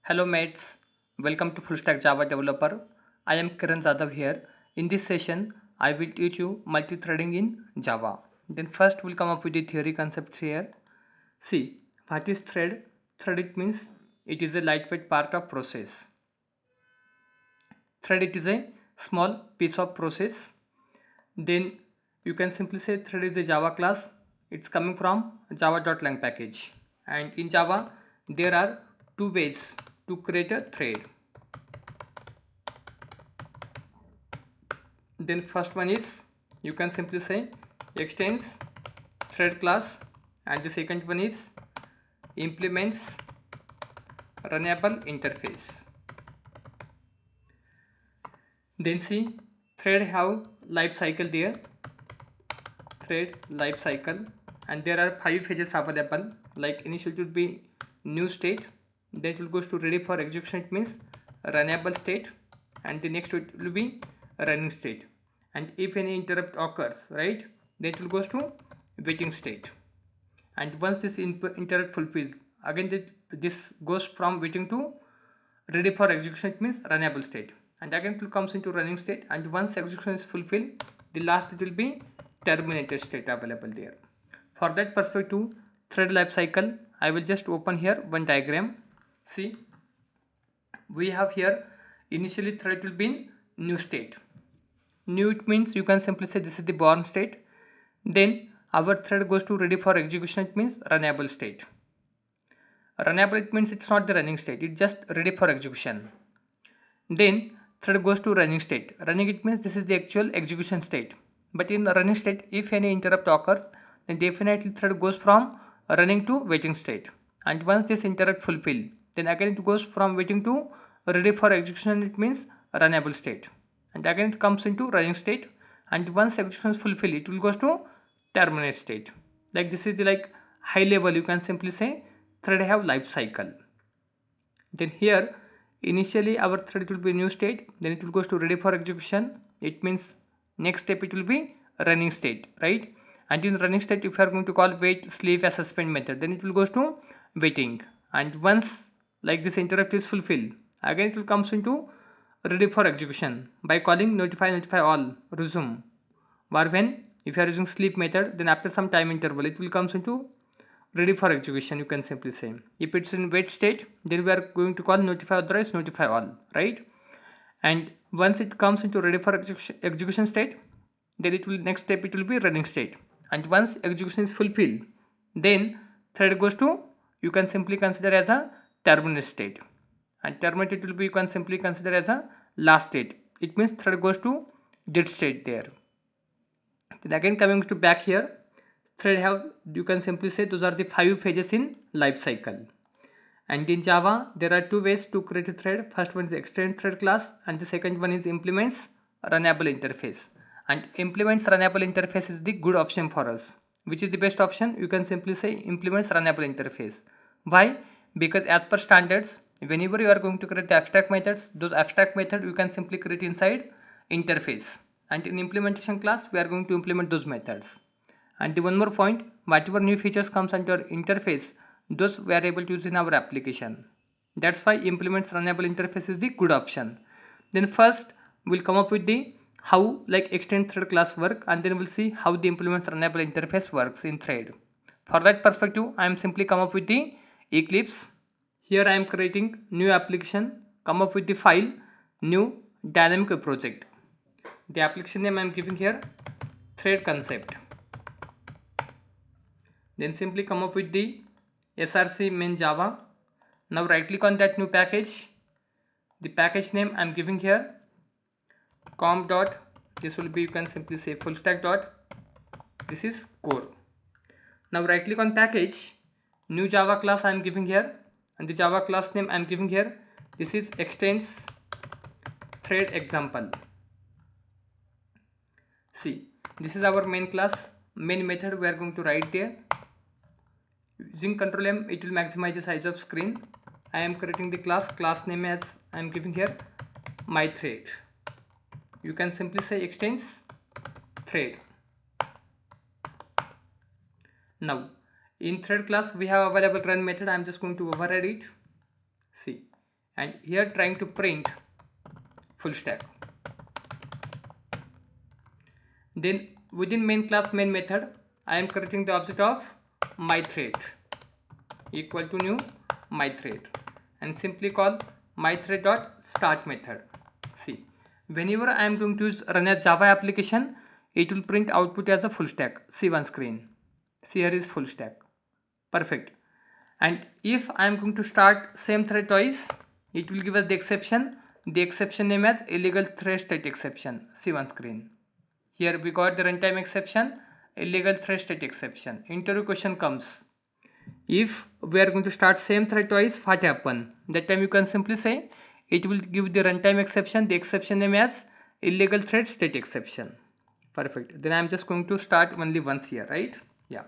Hello mates, welcome to Full Stack Java Developer. I am Kiran Jadhav here. In this session, I will teach you multi-threading in Java. Then first we'll come up with the theory concepts here. See, what is thread? Thread it means it is a lightweight part of process. Thread it is a small piece of process. Then you can simply say thread is a Java class. It's coming from java.lang package. And in Java, there are two ways to create a thread. Then first one is you can simply say extends thread class, and the second one is implements runnable interface. Then see, thread have life cycle there, thread life cycle, and there are 5 phases available. Like initial it will be new state, then it will go to ready for execution, it means runnable state, and the next it will be running state. And if any interrupt occurs, right, then it will go to waiting state. And once this interrupt fulfills, again this goes from waiting to ready for execution, it means runnable state, and again it will comes into running state. And once execution is fulfilled, the last it will be terminated state available there. For that perspective, thread life cycle, I will just open here one diagram. See, we have here initially thread will be in new state. New it means you can simply say this is the born state. Then our thread goes to ready for execution, it means runnable state. Runnable it means it's not the running state, it's just ready for execution. Then thread goes to running state. Running it means this is the actual execution state. But in the running state, if any interrupt occurs, then definitely thread goes from running to waiting state. And once this interrupt fulfilled, then again it goes from waiting to ready for execution, it means runnable state. And again it comes into running state, and once execution is fulfilled, it will go to terminate state. Like this is the like high level, you can simply say thread have life cycle. Then here initially our thread will be new state, then it will go to ready for execution, it means next step it will be running state, right? And in running state, if you are going to call wait sleep as suspend method, then it will go to waiting. And once like this interrupt is fulfilled, again it will comes into ready for execution by calling notifyAll resume. Or when if you are using sleep method, then after some time interval it will comes into ready for execution, you can simply say. If it's in wait state, then we are going to call notifyAll, right? And once it comes into ready for execution state, then it will next step it will be running state. And once execution is fulfilled, then thread goes to, you can simply consider as a terminate state. And terminated will be, you can simply consider as a last state. It means thread goes to dead state there. Then again coming to back here, thread have, you can simply say those are the 5 phases in life cycle. And in Java there are 2 ways to create a thread. First one is extend thread class, and the second one is implements runnable interface. And implements runnable interface is the good option for us. Which is the best option? You can simply say implements runnable interface. Why? Because as per standards, whenever you are going to create the abstract methods, those abstract methods you can simply create inside interface, and in implementation class we are going to implement those methods. And the one more point, whatever new features comes under interface, those we are able to use in our application. That's why implements runnable interface is the good option. Then first we'll come up with the how like extend thread class work, and then we'll see how the implements runnable interface works in thread. For that perspective, I am simply come up with the Eclipse. Here I am creating new application, come up with the file new dynamic project. The application name I am giving here thread concept. Then simply come up with the src main java. Now right click on that new package. The package name I am giving here com dot, this will be, you can simply say full stack dot, this is core. Now right click on package, new java class I am giving here, and the java class name I am giving here, this is extends thread example. See, this is our main class, main method we are going to write there. Using Ctrl M, it will maximize the size of screen. I am creating the class name as I am giving here my thread. You can simply say extends thread. Now in thread class we have available run method. I am just going to override it. See, and here trying to print full stack. Then within main class main method, I am creating the object of my thread equal to new my thread, and simply call my thread dot start method. See, whenever I am going to use run as Java application, it will print output as a full stack. See one screen. See, here is full stack. Perfect. And if I am going to start same thread twice, it will give us the exception. The exception name as illegal thread state exception. See one screen. Here we got the runtime exception, illegal thread state exception. Interview question comes. If we are going to start same thread twice, what happen? That time you can simply say it will give the runtime exception, the exception name as illegal thread state exception. Perfect. Then I am just going to start only once here, right? Yeah.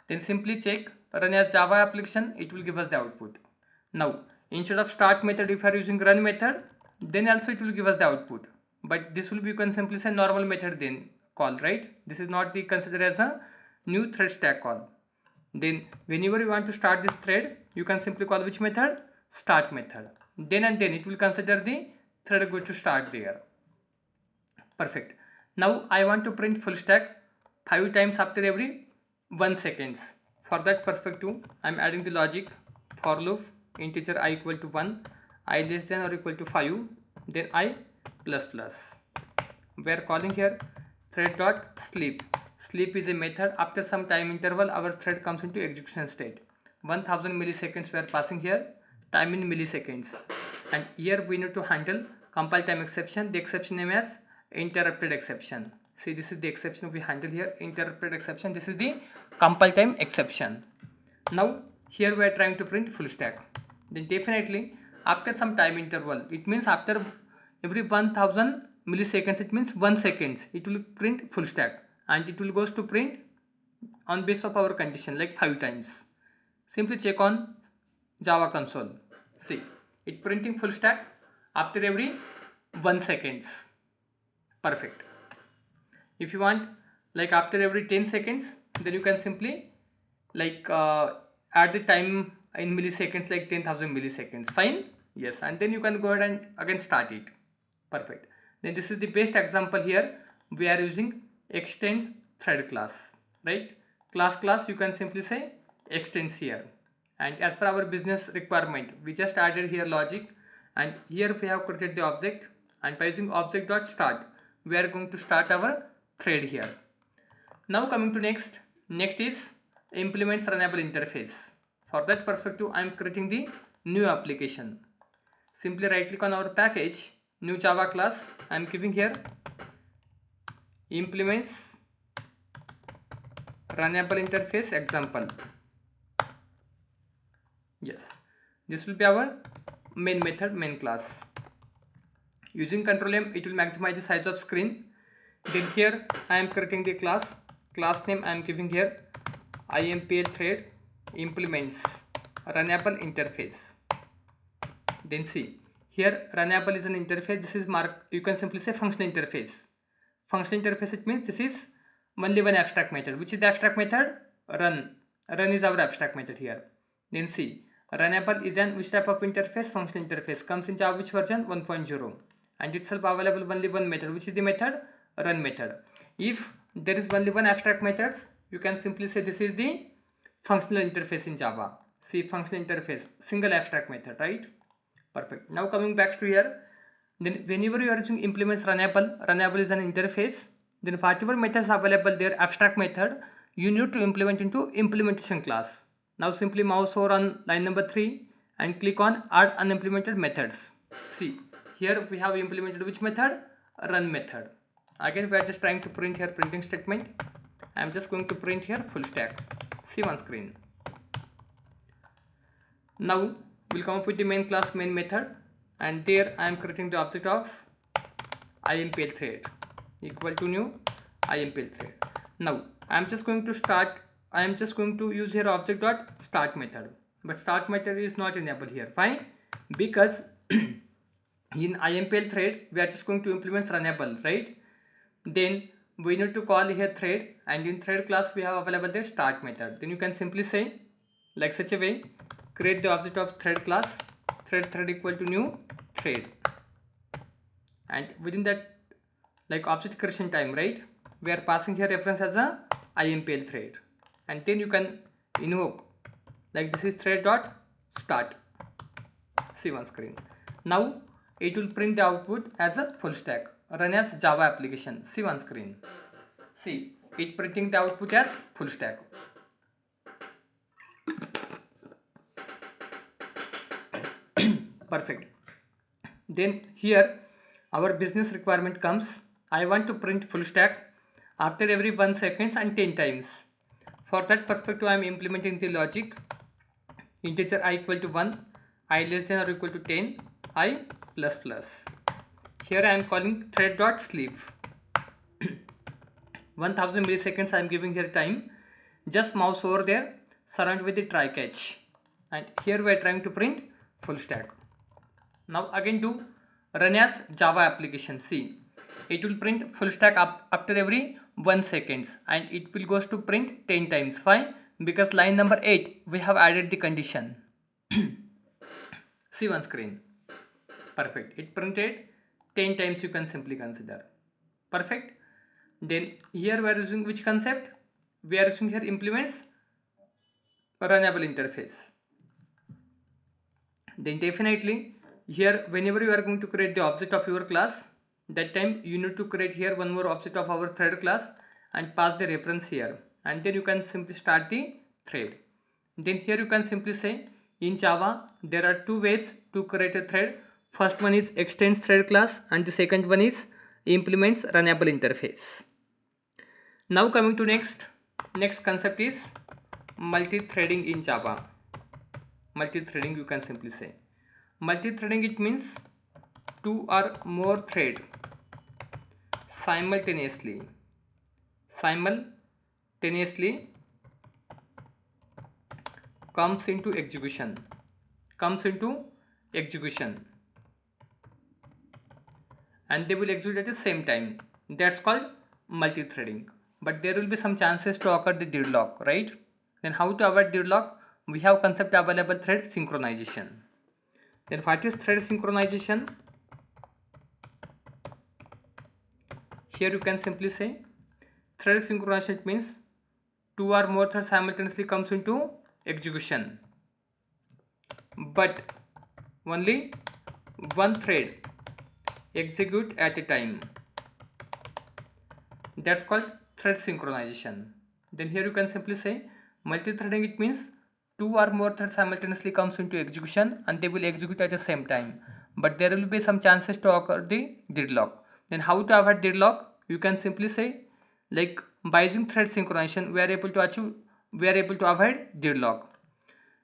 Then simply check run as Java application, it will give us the output. Now instead of start method, if you are using run method, then also it will give us the output. But this will be, you can simply say normal method then call, right? This is not the considered as a new thread stack call. Then whenever you want to start this thread, you can simply call which method? Start method. Then and then it will consider the thread going to start there. Perfect. Now I want to print full stack 5 times after every 1 seconds. For that perspective, I am adding the logic for loop integer I equal to 1, I less than or equal to 5, then I plus plus. We are calling here thread dot sleep. Sleep is a method. After some time interval, our thread comes into execution state. 1000 milliseconds we are passing here, time in milliseconds. And here we need to handle compile time exception. The exception name as interrupted exception. See, this is the exception we handle here, interrupted exception. This is the compile time exception. Now here we are trying to print full stack. Then definitely after some time interval, it means after every 1000 milliseconds, it means 1 second, it will print full stack, and it will goes to print on base of our condition like 5 times. Simply check on Java console. See, it printing full stack after every 1 seconds. Perfect. If you want like after every 10 seconds, then you can simply like add the time in milliseconds like 10,000 milliseconds. Fine. Yes, and then you can go ahead and again start it. Perfect. Then this is the best example here. We are using extends thread class, right? Class you can simply say extends here, and as per our business requirement, we just added here logic, and here we have created the object, and by using object dot start, we are going to start our thread here. Now coming to next is implements runnable interface. For that perspective, I am creating the new application. Simply right click on our package, new Java class. I am giving here implements runnable interface example. Yes, this will be our main method, main class. Using Control M, it will maximize the size of screen. Then here I am creating the class name. I am giving here IMPL thread implements runnable interface. Then see, here runnable is an interface. This is you can simply say functional interface. Functional interface, it means this is only one abstract method. Which is the abstract method? Run is our abstract method here. Then see, runnable is an which type of interface? Functional interface. Comes in Java which version? 1.0, and itself available only one method. Which is the method? Run method. If there is only one abstract method, you can simply say this is the functional interface in Java. See, functional interface, single abstract method, right? Perfect. Now coming back to here, then whenever you are using implements runnable is an interface, then whatever methods available there, abstract method, you need to implement into implementation class. Now simply mouse over on line number 3 and click on add unimplemented methods. See, here we have implemented which method? Run method. Again we are just trying to print here printing statement. I am just going to print here full stack. See one screen. Now we'll come up with the main class main method, and there I am creating the object of IMPL thread equal to new IMPL thread. Now I am just going to use here object dot start method, but start method is not enabled here. Why? Because in IMPL thread we are just going to implement runnable, right? Then we need to call here thread, and in thread class we have available the start method. Then you can simply say like such a way, create the object of thread class thread equal to new thread, and within that, like object creation time, right, we are passing here reference as a IMPL thread, and then you can invoke like this is thread dot start. See on screen. Now it will print the output as a full stack run as Java application. See on screen. See it printing the output as full stack. Perfect. Then here our business requirement comes. I want to print full stack after every 1 second and 10 times. For that perspective, I am implementing the logic integer I equal to 1, I less than or equal to 10, I plus plus. Here I am calling thread dot sleep. 1000 milliseconds I am giving here time. Just mouse over there, surround with the try catch, and here we are trying to print full stack. Now again do run as Java application. See, it will print full stack up after every 1 second, and it will goes to print 10 times. Why? Because line number 8 we have added the condition. See on screen. Perfect. It printed 10 times, you can simply consider. Perfect. Then here we are using which concept? We are using here implements runnable interface. Then definitely here whenever you are going to create the object of your class, that time you need to create here one more object of our thread class and pass the reference here, and then you can simply start the thread. Then here you can simply say in Java there are two ways to create a thread. First one is extends thread class and the second one is implements runnable interface. Now coming to next concept is multi-threading in Java. Multi-threading, you can simply say. Multi-threading, it means two or more thread simultaneously comes into execution, and they will execute at the same time. That's called multi-threading. But there will be some chances to occur the deadlock, right? Then how to avoid deadlock? We have concept available, thread synchronization. Then what is thread synchronization? Here you can simply say thread synchronization means two or more threads simultaneously comes into execution, but only one thread execute at a time. That's called thread synchronization. Then here you can simply say multi-threading, it means two or more threads simultaneously comes into execution and they will execute at the same time, but there will be some chances to occur the deadlock. Then how to avoid deadlock? You can simply say like by using thread synchronization we are able to avoid deadlock.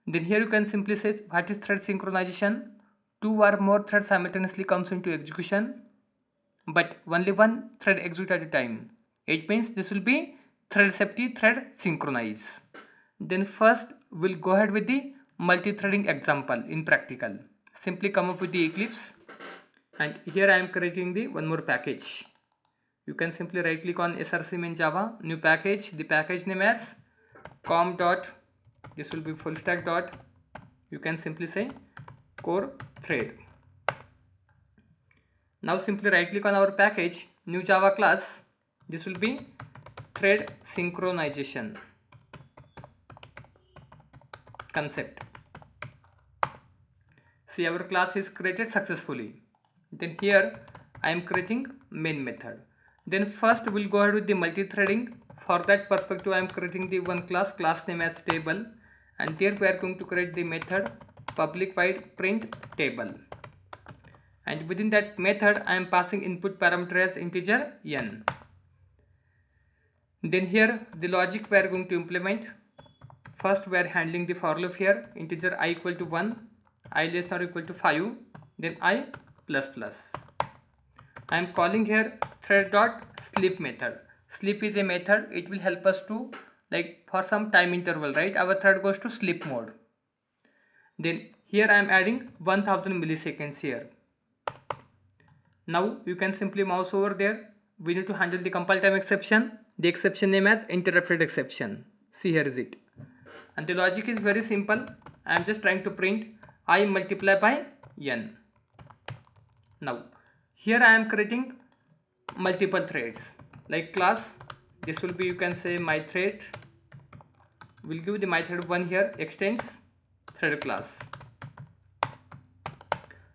Then here you can simply say what is thread synchronization? Two or more threads simultaneously comes into execution, but only one thread execute at a time. It means this will be thread safety, thread synchronize. Then first we'll go ahead with the multi-threading example in practical. Simply come up with the Eclipse, and here I am creating the one more package. You can simply right click on src in Java, new package, the package name as com dot, this will be full stack dot, you can simply say core thread. Now simply right click on our package, new Java class, this will be thread synchronization concept. See, our class is created successfully. Then here I am creating main method. Then first we'll go ahead with the multi-threading. For that perspective I am creating the one class name as table, and there we are going to create the method public void print table, and within that method I am passing input parameter as integer n. Then here the logic we are going to implement. First we are handling the for loop here, integer I equal to 1, I less than or equal to 5, then I plus plus. I am calling here thread dot sleep method. Sleep is a method, it will help us to, like for some time interval, right, our thread goes to sleep mode. Then here I am adding 1000 milliseconds here. Now you can simply mouse over there. We need to handle the compile time exception. The exception name as interrupted exception. See, here is it. And the logic is very simple. I am just trying to print I multiply by n. Now here I am creating multiple threads, like class, this will be, you can say, my thread. We'll give the my thread 1 here, extends thread class.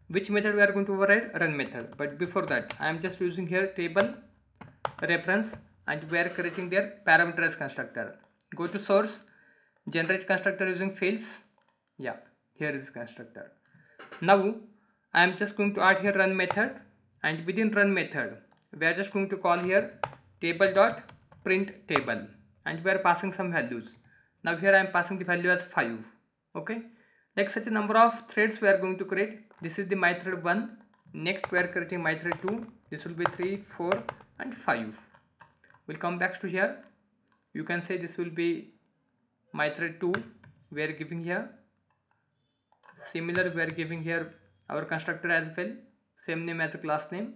Which method we are going to override? Run method. But before that, I am just using here table reference, and we are creating their parameterized constructor. Go to source, generate constructor using fields. Yeah, here is constructor. Now I am just going to add here run method, and within run method we are just going to call here table.print table, and we are passing some values. Now here I am passing the value as 5. Okay, like such a number of threads we are going to create. This is the my thread 1. Next we are creating my thread 2. This will be 3, 4 and 5. We'll come back to here. You can say this will be my thread 2. We are giving here. Similar, we are giving here our constructor as well, same name as a class name.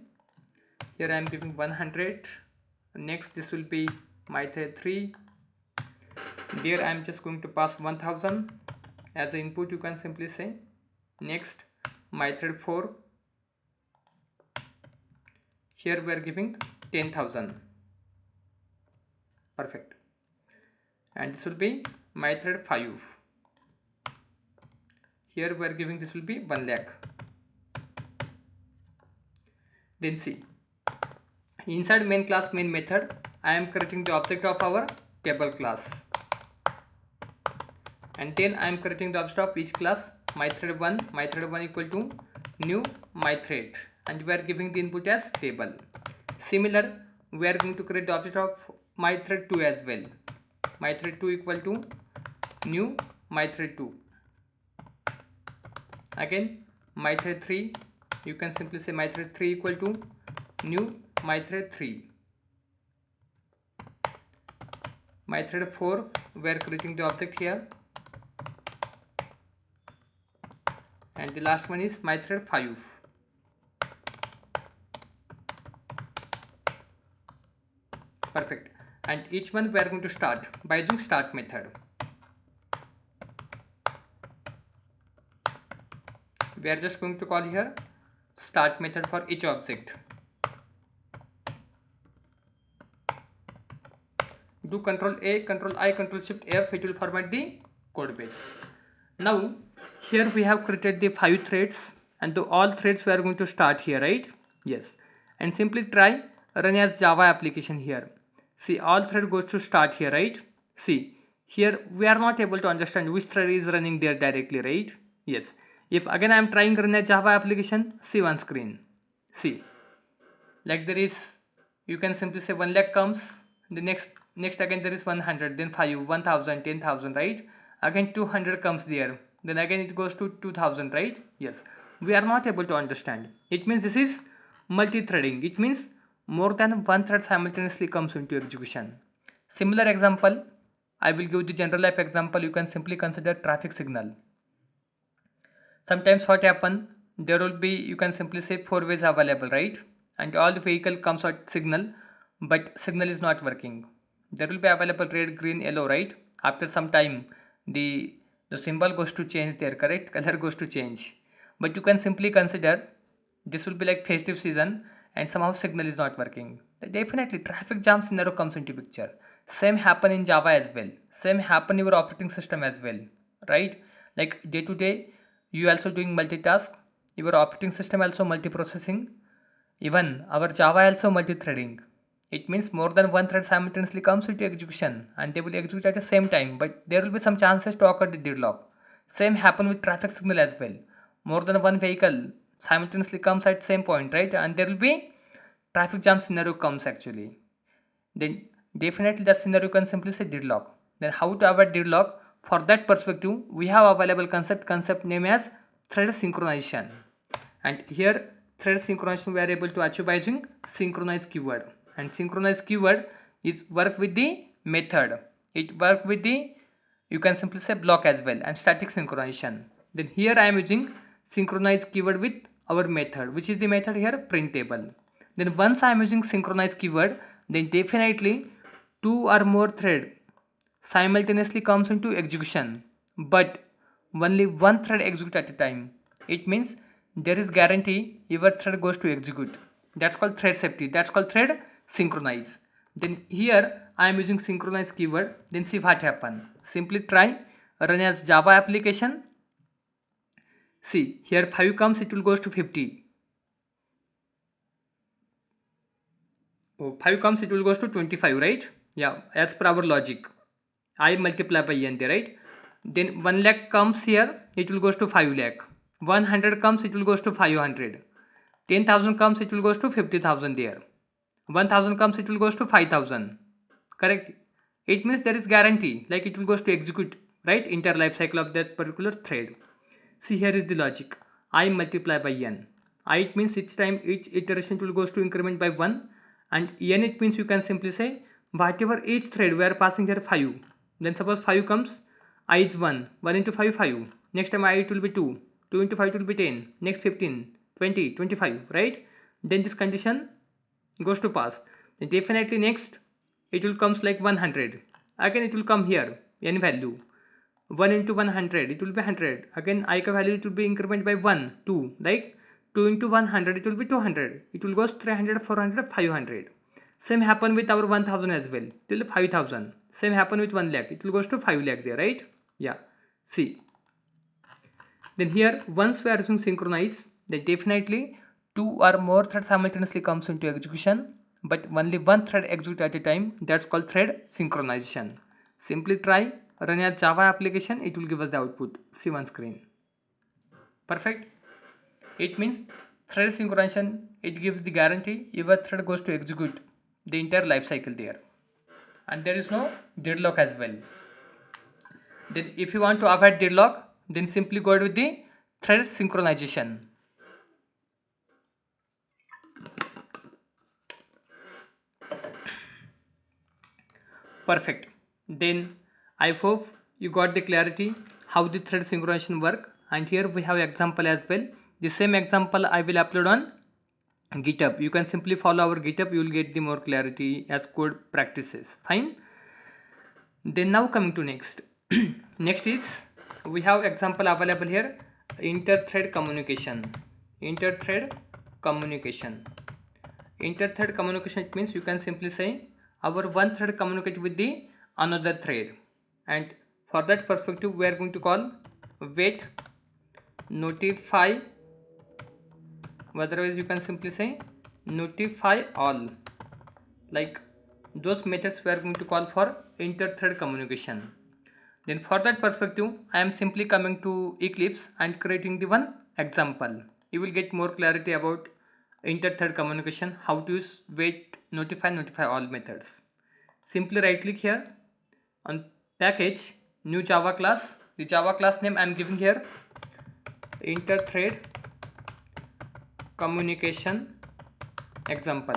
Here I am giving 100. Next this will be my thread 3. There I am just going to pass 1000 as an input, you can simply say. Next my thread 4. Here we are giving 10,000. Perfect. And this will be my thread 5. Here we are giving, this will be 1 lakh. Then see, inside main class main method, I am creating the object of our table class, and then I am creating the object of each class. My thread 1 equal to new my thread, and we are giving the input as table. Similar, we are going to create the object of my thread 2 as well. My thread 2 equal to new my thread 2. Again my thread 3, you can simply say my thread 3 equal to new my thread 3. My thread 4, we are creating the object here, and the last one is my thread 5. Perfect. And each one we are going to start by using start method. We are just going to call here start method for each object. Do Control A, Control I, Control Shift F, it will format the code base. Now here we have created the 5 threads, and all threads we are going to start here, right? Yes. And simply try run as Java application here. See, all thread goes to start here, right? See, here we are not able to understand which thread is running there directly, right? Yes. If again I am trying run a Java application, see one screen. See, like there is, you can simply say 1 lakh comes, the next again there is 100, then 5, 1000, 10,000, right? Again 200 comes there, then again it goes to 2000, right? Yes. We are not able to understand. It means this is multi-threading. It means more than one thread simultaneously comes into execution. Similar example, I will give the general life example. You can simply consider traffic signal. Sometimes what happen, there will be, you can simply say 4 ways available, right? And all the vehicle comes out signal, but signal is not working. There will be available red, green, yellow, right? After some time the symbol goes to change there, correct? Color goes to change. But you can simply consider this will be like festive season and somehow signal is not working. Definitely traffic jam scenario comes into picture. Same happen in Java as well. Same happen in your operating system as well, right? Like day to day you also doing multitask, your operating system also multiprocessing, even our Java also multi-threading. It means more than one thread simultaneously comes into execution and they will execute at the same time, but there will be some chances to occur the deadlock. Same happen with traffic signal as well. More than one vehicle simultaneously comes at same point, right? And there will be traffic jam scenario comes actually. Then definitely that scenario can simply say deadlock. Then how to avoid deadlock? For that perspective, we have available concept name as thread synchronization. And here thread synchronization we are able to achieve by using synchronize keyword. And synchronize keyword is work with the method. It work with the, you can simply say block as well, and static synchronization. Then here I am using synchronize keyword with our method, which is the method here printable. Then once I am using synchronize keyword, then definitely 2 or more thread simultaneously comes into execution, but only one thread execute at a time. It means there is guarantee your thread goes to execute. That's called thread safety. That's called thread synchronize. Then here I am using synchronize keyword. Then see what happen. Simply try run as Java application. See here 5 comes, it will goes to 50. Oh, 5 comes, it will goes to 25, right? Yeah, as per our logic. I multiply by n there, right? Then 1 lakh comes here, it will goes to 5 lakh. 100 comes, it will goes to 500. 10,000 comes, it will goes to 50,000 there. 1,000 comes, it will goes to 5,000. Correct? It means there is guarantee, like it will goes to execute, right? Entire life cycle of that particular thread. See, here is the logic. I multiply by n. I it means each time, each iteration it will goes to increment by 1, and n it means you can simply say whatever each thread we are passing here 5. Then suppose 5 comes, I is 1. 1 into 5, 5. Next time I it will be 2. 2 into 5 it will be 10. Next 15, 20, 25, right? Then this condition goes to pass. Then definitely next it will comes like 100. Again it will come here n value. 1 into 100 it will be 100. Again I ka value it will be increment by 1, 2, like 2 into 100 it will be 200. It will goes 300, 400, 500. Same happen with our 1000 as well till 5000. Same happen with 1 lakh. It will goes to 5 lakh there, right? Yeah. See. Then here once we are using synchronize, then definitely 2 or more threads simultaneously comes into execution, but only one thread execute at a time. That's called thread synchronization. Simply try run as Java application, it will give us the output. See on screen. Perfect. It means thread synchronization, it gives the guarantee your thread goes to execute the entire life cycle there, and there is no deadlock as well. Then if you want to avoid deadlock, then simply go with the thread synchronization. Perfect. Then I hope you got the clarity how the thread synchronization work, and here we have example as well. The same example I will upload on GitHub. You can simply follow our GitHub, you will get the more clarity as code practices. Fine. Then now coming to next. Next is we have example available here, InterThread Communication. InterThread Communication. InterThread Communication, it means you can simply say our one thread communicate with the another thread, and for that perspective we are going to call wait notify, otherwise you can simply say notify all. Like those methods we are going to call for InterThread communication. Then for that perspective I am simply coming to Eclipse and creating the one example. You will get more clarity about InterThread communication, how to use wait notify all methods. Simply right click here on package, new Java class. The Java class name I am giving here InterThread Communication example.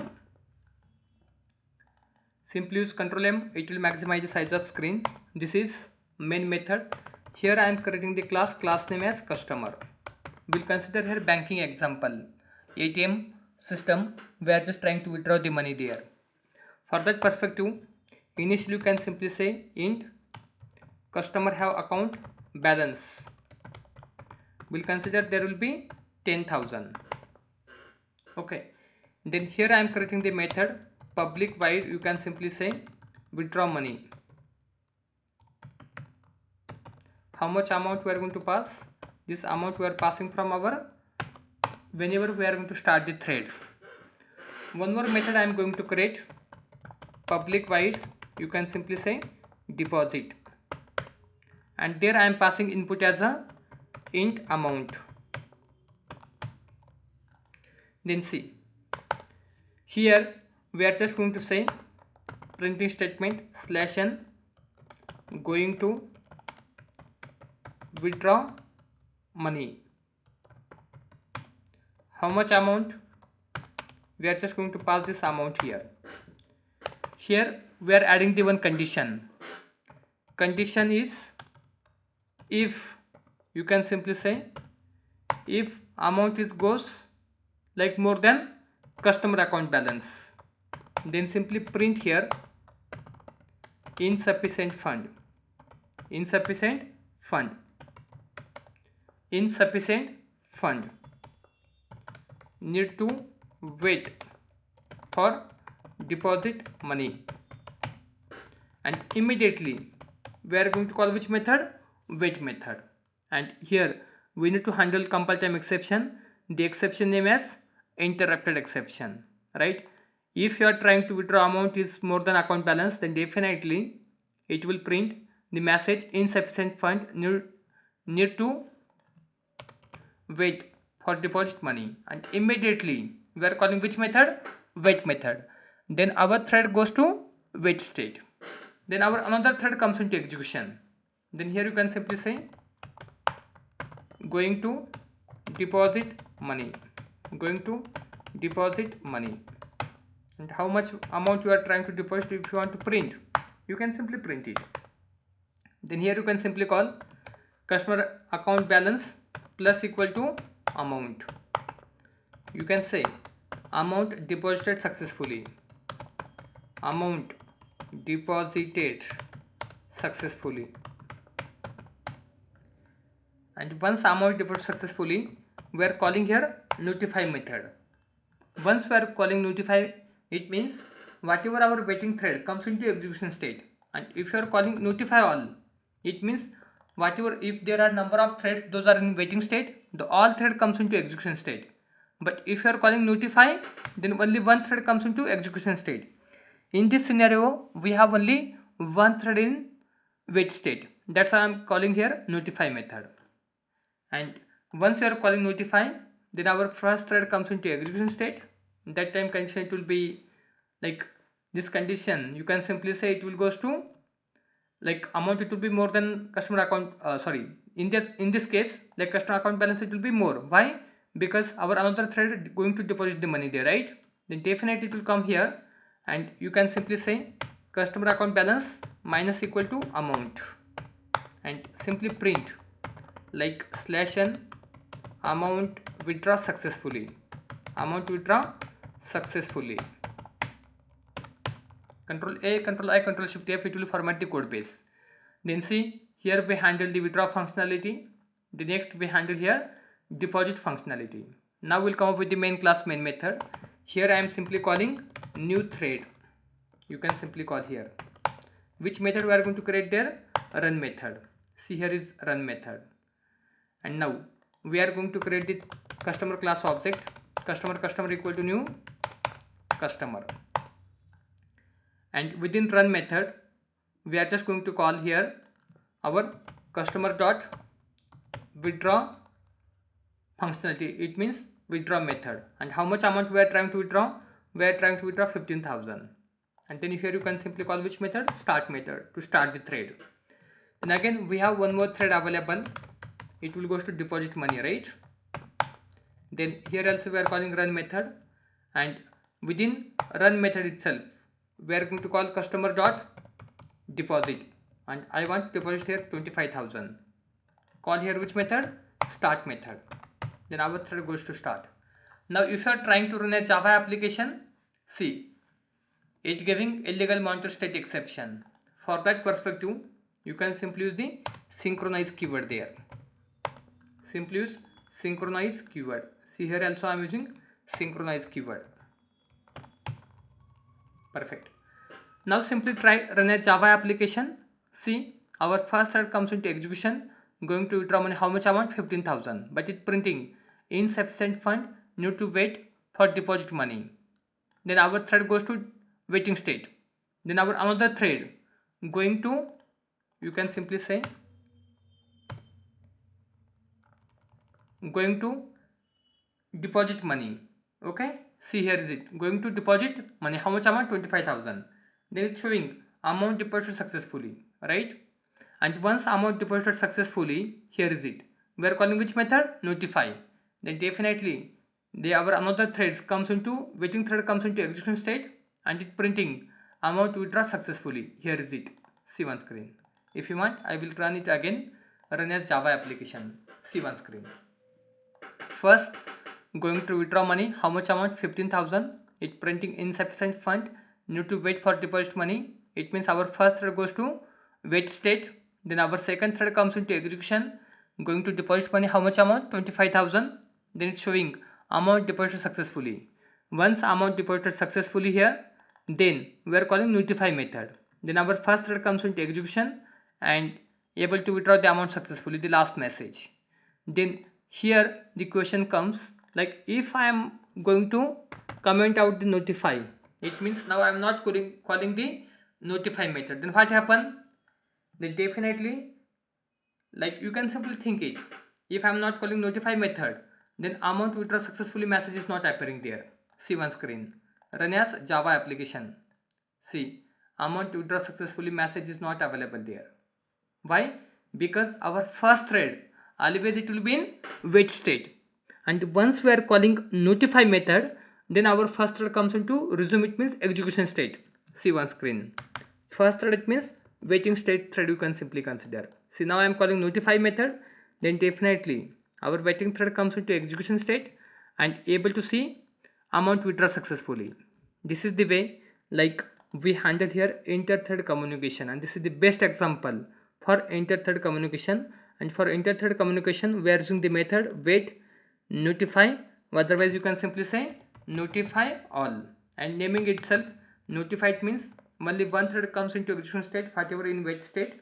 Simply use Ctrl M, it will maximize the size of screen. This is main method. Here I am creating the class name as customer. We'll consider here banking example. ATM system, we are just trying to withdraw the money there. For that perspective, initially you can simply say int customer have account balance. We'll consider there will be 10,000. Okay. Then here I am creating the method public void, you can simply say withdraw money. How much amount we are going to pass? This amount we are passing from our whenever we are going to start the thread. One more method I am going to create public void, you can simply say deposit, and there I am passing input as a int amount. Then see, here we are just going to say printing statement /n going to withdraw money. How much amount? We are just going to pass this amount here. Here we are adding the one condition. Condition is if, you can simply say if amount is goes like more than customer account balance, then simply print here insufficient fund, insufficient fund, insufficient fund. need to wait for deposit money, and immediately we are going to call which method? Wait method. And here we need to handle compile time exception. The exception name as interrupted exception, right? If you are trying to withdraw amount is more than account balance, then definitely it will print the message insufficient fund, need to wait for deposit money, and immediately we are calling which method? Wait method. Then our thread goes to wait state. Then our another thread comes into execution. Then here you can simply say going to deposit money, going to deposit money, and how much amount you are trying to deposit. If you want to print, you can simply print it. Then here you can simply call customer account balance plus equal to amount. You can say amount deposited successfully, amount deposited successfully, and once amount deposited successfully, we are calling here notify method. Once we are calling notify, it means whatever our waiting thread comes into execution state. And if you are calling notify all, it means whatever, if there are number of threads, those are in waiting state, the all thread comes into execution state. But if you are calling notify, then only one thread comes into execution state. In this scenario, we have only one thread in wait state. That's why I am calling here notify method. And once you are calling notify, then our first thread comes into execution state. That time condition it will be like this condition. You can simply say it will goes to like amount, it will be more than customer account, in this case, like customer account balance, it will be more. Why? Because our another thread going to deposit the money there, right? Then definitely it will come here, and you can simply say customer account balance minus equal to amount, and simply print like /n amount withdraw successfully, amount withdraw successfully. Control A, Control I, Control Shift F, it will format the code base. Then see, here we handle the withdraw functionality. The next we handle here deposit functionality. Now we'll come up with the main class main method. Here I am simply calling new thread. You can simply call here. Which method we are going to create there? Run method. See, here is run method. And now we are going to create the customer class object. Customer equal to new customer. And within run method, we are just going to call here our customer dot withdraw functionality. It means withdraw method. And how much amount we are trying to withdraw? We are trying to withdraw 15,000. And then here you can simply call which method? Start method, to start the thread. Then again we have one more thread available. It will go to deposit money, right? Then here also we are calling run method, and within run method itself we are going to call customer dot deposit, and I want to deposit here 25,000. Call here which method? Start method. Then our thread goes to start. Now if you are trying to run a Java application, see, it giving illegal monitor state exception. For that perspective, you can simply use the synchronize keyword there. Simply use synchronize keyword. See, here also I am using synchronize keyword. Perfect. Now simply try run a Java application. See, our first thread comes into execution, going to withdraw money. How much amount? 15,000. But it printing insufficient fund, need to wait for deposit money. Then our thread goes to waiting state. Then our another thread going to, you can simply say going to deposit money. Okay, see, here is it going to deposit money. How much amount? 25,000. Then it's showing amount deposited successfully, right? And once amount deposited successfully, here is it. We are calling which method? Notify. Then definitely our another threads comes into waiting thread comes into execution state, and it printing amount withdraw successfully. Here is it. See one screen. If you want, I will run it again. Run as Java application. See one screen. First, going to withdraw money. How much amount? 15,000. It printing insufficient fund, need to wait for deposit money. It means our first thread goes to wait state. Then our second thread comes into execution, going to deposit money. How much amount? 25,000. Then it's showing amount deposited successfully. Once amount deposited successfully here, then we are calling notify method. Then our first thread comes into execution and able to withdraw the amount successfully, the last message. Then here the question comes, like if I am going to comment out the notify, it means now I am not calling the notify method. Then what happen? Then definitely, like you can simply think it, if I am not calling notify method, then amount withdraw successfully message is not appearing there. See one screen, run as Java application. See, amount withdraw successfully message is not available there. Why? Because our first thread always it will be in wait state, and once we are calling notify method, then our first thread comes into resume, it means execution state. See one screen, first thread it means waiting state thread, you can simply consider. See, now I am calling notify method, then definitely our waiting thread comes into execution state and able to see amount withdraw successfully. This is the way like we handle here InterThread communication, and this is the best example for InterThread communication. And for InterThread communication we are using the method wait notify, otherwise you can simply say notify all, and naming itself notify, it means only one thread comes into execution state, whatever in wait state,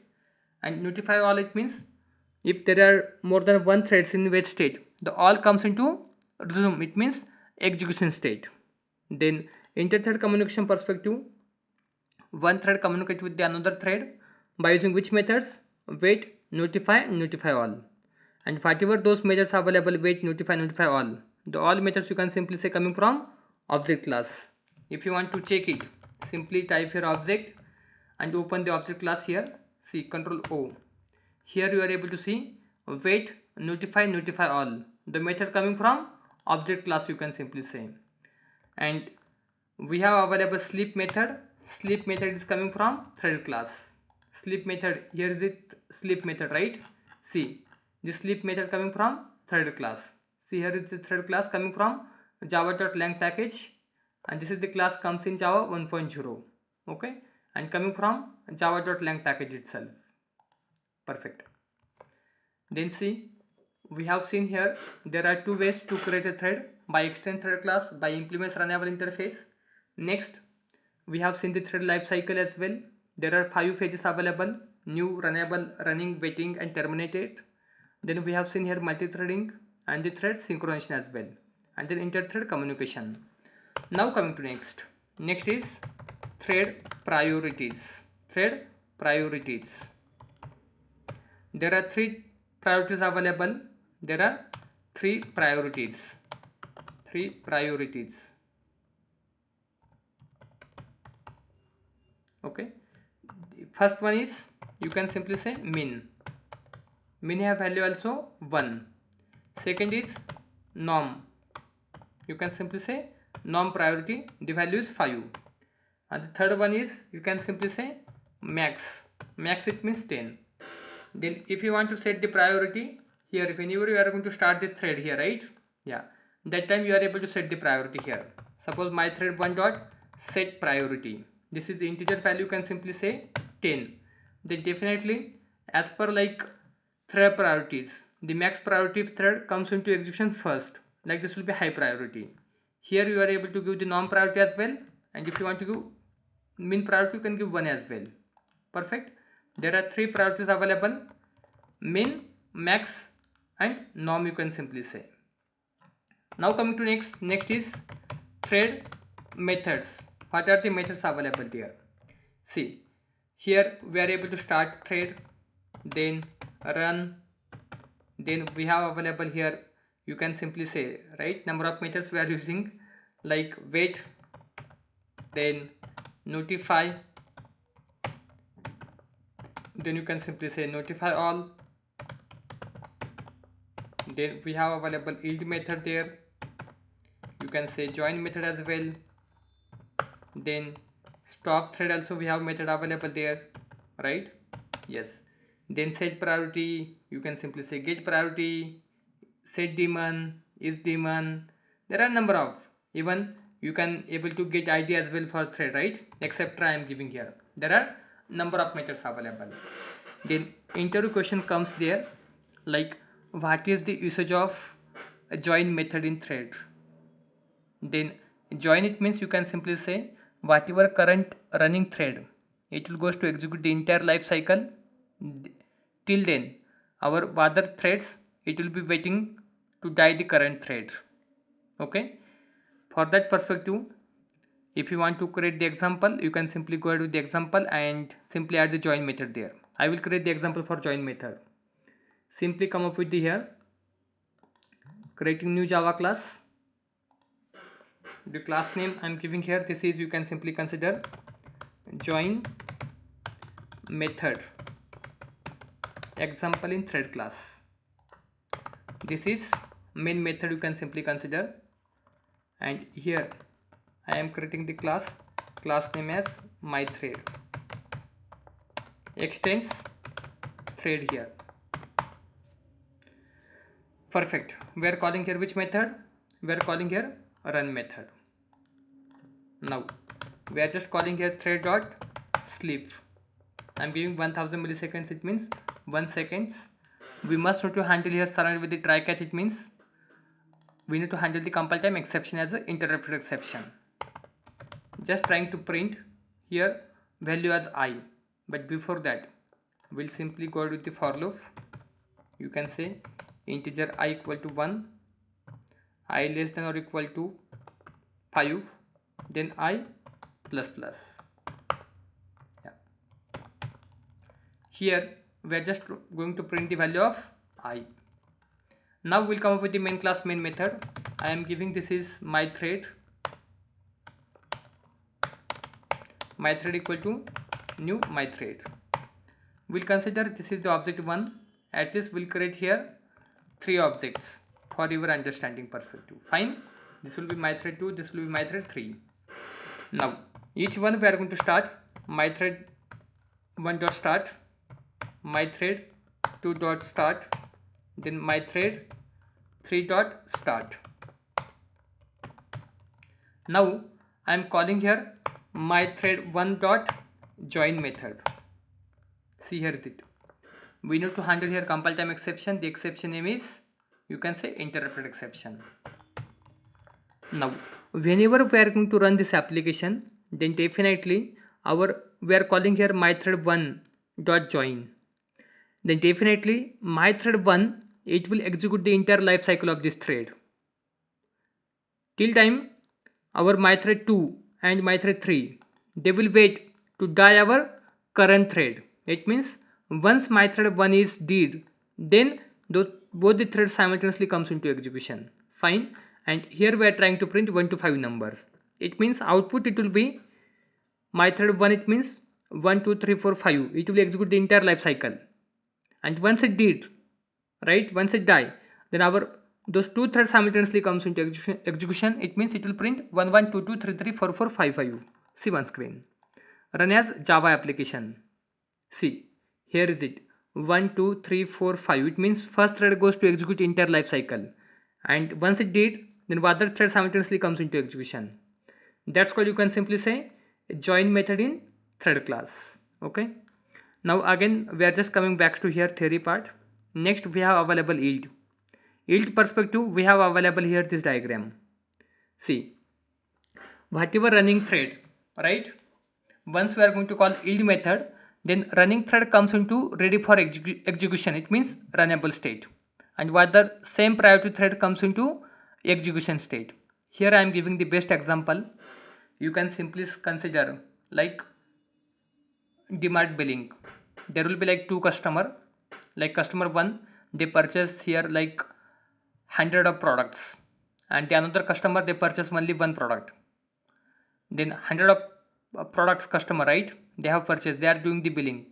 and notify all, it means if there are more than one threads in wait state, the all comes into resume, it means execution state. Then InterThread communication perspective, one thread communicates with the another thread by using which methods? Wait, notify, notify all. And whatever those methods are available, wait, notify, notify all, the all methods you can simply say coming from object class. If you want to check it, simply type here object and open the object class here. See, Control O. Here you are able to see wait, notify, notify all, the method coming from object class, you can simply say. And we have available sleep method. Sleep method is coming from thread class. Sleep method, here is it sleep method, right? See, the sleep method coming from thread class. See, here is the thread class coming from java.lang package, and this is the class comes in Java 1.0. okay, and coming from java.lang package itself. Perfect. Then see, we have seen here there are two ways to create a thread: by extend thread class, by implements runnable interface. Next, we have seen the thread lifecycle as well. There are 5 phases available: new, runnable, running, waiting, and terminated. Then we have seen here multithreading and the thread synchronization as well, and then InterThread communication. Now coming to next is thread priorities. Thread priorities. There are 3 priorities available. There are 3 priorities. 3 priorities. Okay. The first one is, you can simply say min. Min have value also 1. Second is norm. You can simply say norm priority. The value is 5. And the third one is, you can simply say max. Max, it means 10. Then if you want to set the priority here, if anywhere you are going to start the thread here, right? Yeah, that time you are able to set the priority here. Suppose my thread 1 dot set priority, this is the integer value, you can simply say 10. Then definitely as per like thread priorities, the max priority thread comes into execution first, like this will be high priority. Here you are able to give the norm priority as well, and if you want to give min priority, you can give 1 as well. Perfect. There are 3 priorities available: min, max, and norm, you can simply say. Now coming to next is thread methods. What are the methods available there? See, here we are able to start thread, then run, then we have available here, you can simply say, right, number of methods we are using, like wait, then notify, then you can simply say notify all, then we have available yield method there, you can say join method as well, then stop thread also we have method available there, right? Yes. Then set priority, you can simply say get priority, set daemon, is daemon. There are number of, even you can able to get ID as well for thread, right? Except I am giving here. There are number of methods available. Then interview question comes there, like what is the usage of a join method in thread? Then join, it means you can simply say whatever current running thread, it will goes to execute the entire life cycle. Till then our other threads, it will be waiting to die the current thread. Okay, for that perspective, if you want to create the example, you can simply go ahead with the example and simply add the join method there. I will create the example for join method. Simply come up with the here, creating new Java class. The class name I am giving here, this is, you can simply consider join method example in thread class. This is main method, you can simply consider, and here I am creating the class name as my thread, extends thread here. Perfect. We are calling here which method? We are calling here run method. Now we are just calling here thread dot sleep. I am giving 1000 milliseconds, it means 1 seconds. We must need to handle here surrounded with the try catch, it means we need to handle the compile time exception as an interrupted exception. Just trying to print here value as I, but before that we'll simply go with the for loop. You can say integer I equal to 1, I less than or equal to 5, then I plus plus. Yeah. Here we are just going to print the value of I. Now we'll come up with the main class main method. I am giving, this is my thread equal to new my thread. We'll consider this is the object 1. At least we'll create here 3 objects for your understanding perspective. Fine, this will be my thread 2, this will be my thread 3. Now each one we are going to start my thread 1 dot start, my thread 2 dot start, then my thread 3 dot start. Now I am calling here my thread 1 dot join method. See, here is it. We need to handle here compile time exception. The exception name is, you can say, interrupted exception. Now whenever we are going to run this application, then definitely we are calling here my thread 1 dot join. Then definitely my thread 1, it will execute the entire life cycle of this thread. Till time our my thread 2 and my thread 3, they will wait to die our current thread. It means once my thread 1 is dead, then both the threads simultaneously comes into execution. Fine. And here we are trying to print 1 to 5 numbers. It means output, it will be my thread 1, it means 1 2 3 4 5. It will execute the entire life cycle. And once it did, right, once it die, then those 2 threads simultaneously comes into execution. It means it will print 1 1 2 2 3 3 4 4 5 5. See one screen. Run as Java application. See, here is it. 1 2 3 4 5. It means first thread goes to execute entire life cycle, and once it did, then other thread simultaneously comes into execution. That's why you can simply say join method in thread class. Okay. Now again we are just coming back to here theory part. Next we have available yield. Yield perspective, we have available here this diagram. See, whatever running thread, right, once we are going to call yield method, then running thread comes into ready for execution. It means runnable state, and whether same priority thread comes into execution state. Here I am giving the best example. You can simply consider like demand billing. There will be like 2 customer, like customer 1, they purchase here like 100 of products, and the another customer, they purchase only 1 product. Then 100 of products customer, right, they have purchased, they are doing the billing,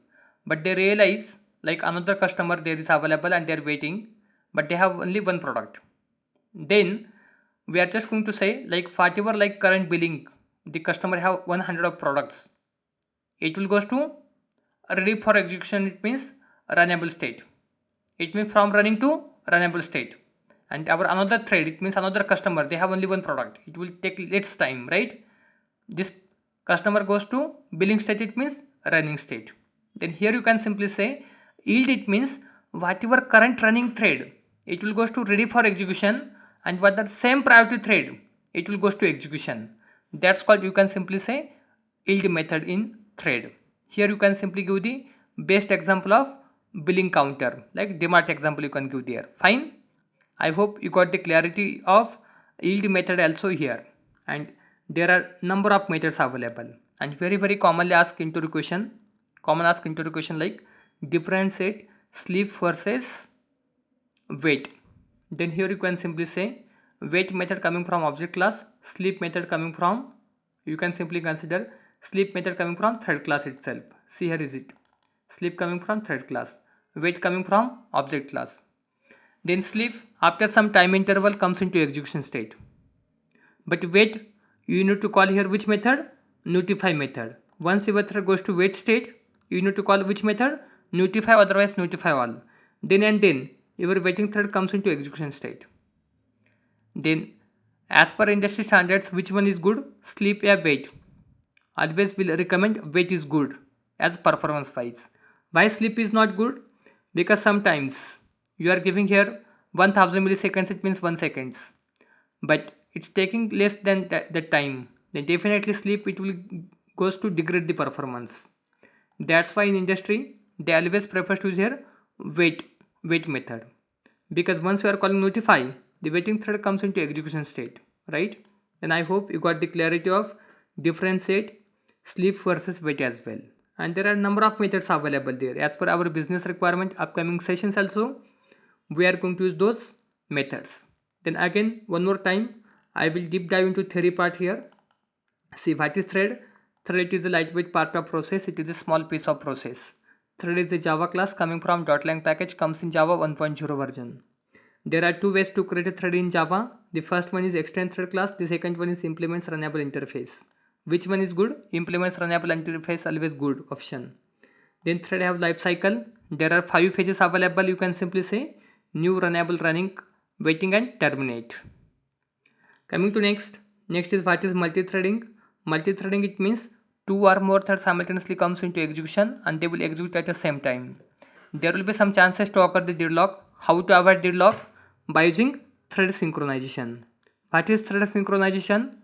but they realize like another customer there is available and they are waiting, but they have only 1 product. Then we are just going to say like whatever like current billing, the customer have 100 of products, it will goes to ready for execution. It means runnable state. It means from running to runnable state. And our another thread, it means another customer, they have only 1 product, it will take less time, right? This customer goes to billing state, it means running state. Then here you can simply say yield, it means whatever current running thread, it will goes to ready for execution, and what the same priority thread, it will goes to execution. That's called, you can simply say, yield method in thread. Here you can simply give the best example of billing counter, like DMart example you can give there. Fine. I hope you got the clarity of yield method also here. And there are number of methods available, and very commonly asked into question, like differentiate sleep versus wait. Then here you can simply say wait method coming from object class, sleep method coming from, you can simply consider sleep method coming from thread class itself. See, here is it, sleep coming from thread class, wait coming from object class. Then sleep after some time interval comes into execution state. But wait, you need to call here which method? Notify method. Once your thread goes to wait state, you need to call which method? Notify, otherwise notify all. Then your waiting thread comes into execution state. Then as per industry standards, which one is good? Sleep or wait? Always will recommend wait is good as performance wise. Why sleep is not good? Because sometimes you are giving here 1000 milliseconds, it means 1 seconds, but it's taking less than that time, then definitely sleep, it will goes to degrade the performance. That's why in industry they always prefer to use here wait method, because once you are calling notify, the waiting thread comes into execution state, right? Then I hope you got the clarity of differentiate sleep versus wait as well. And there are number of methods available there as per our business requirement. Upcoming sessions also we are going to use those methods. Then again one more time I will deep dive into theory part here. See, what is thread? Thread is a lightweight part of process. It is a small piece of process. Thread is a Java class coming from .lang package, comes in Java 1.0 version. There are two ways to create a thread in Java. The first one is extend thread class. The second one is implements runnable interface. Which one is good? Implements runnable interface, always good option. Then thread have life cycle. There are 5 phases available. You can simply say new, runnable, running, waiting, and terminate. Coming to next is what is multithreading. Multithreading, it means 2 or more threads simultaneously comes into execution and they will execute at the same time. There will be some chances to occur the deadlock. How to avoid deadlock? By using thread synchronization. What is thread synchronization?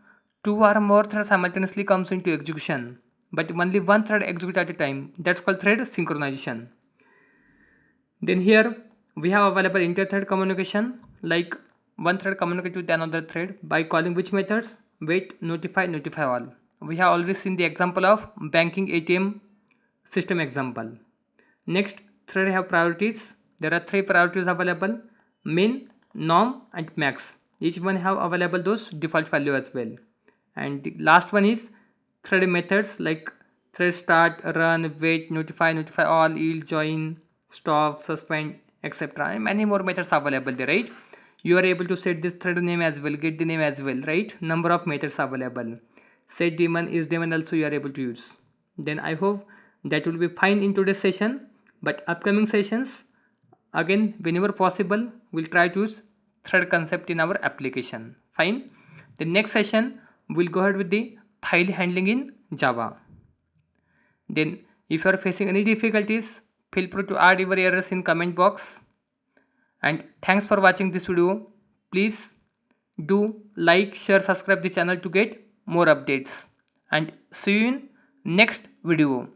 2 or more threads simultaneously comes into execution, but only one thread executes at a time. That's called thread synchronization. Then here we have available InterThread communication, like one thread communicate with another thread by calling which methods? Wait, notify all. We have already seen the example of banking ATM system example. Next, thread have priorities. There are 3 priorities available: min, norm, and max. Each one have available those default value as well. And the last one is thread methods, like thread start, run, wait, notify all, yield, join, stop, suspend, etc. and many more methods available there, right? You are able to set this thread name as well, get the name as well, right? Number of methods available. Set daemon, is daemon also you are able to use. Then I hope that will be fine in today's session, but upcoming sessions, again whenever possible, we'll try to use thread concept in our application. Fine. The next session we'll go ahead with the file handling in Java. Then if you are facing any difficulties, feel free to add your errors in comment box. And thanks for watching this video. Please do like, share, subscribe the channel to get more updates. And see you in next video.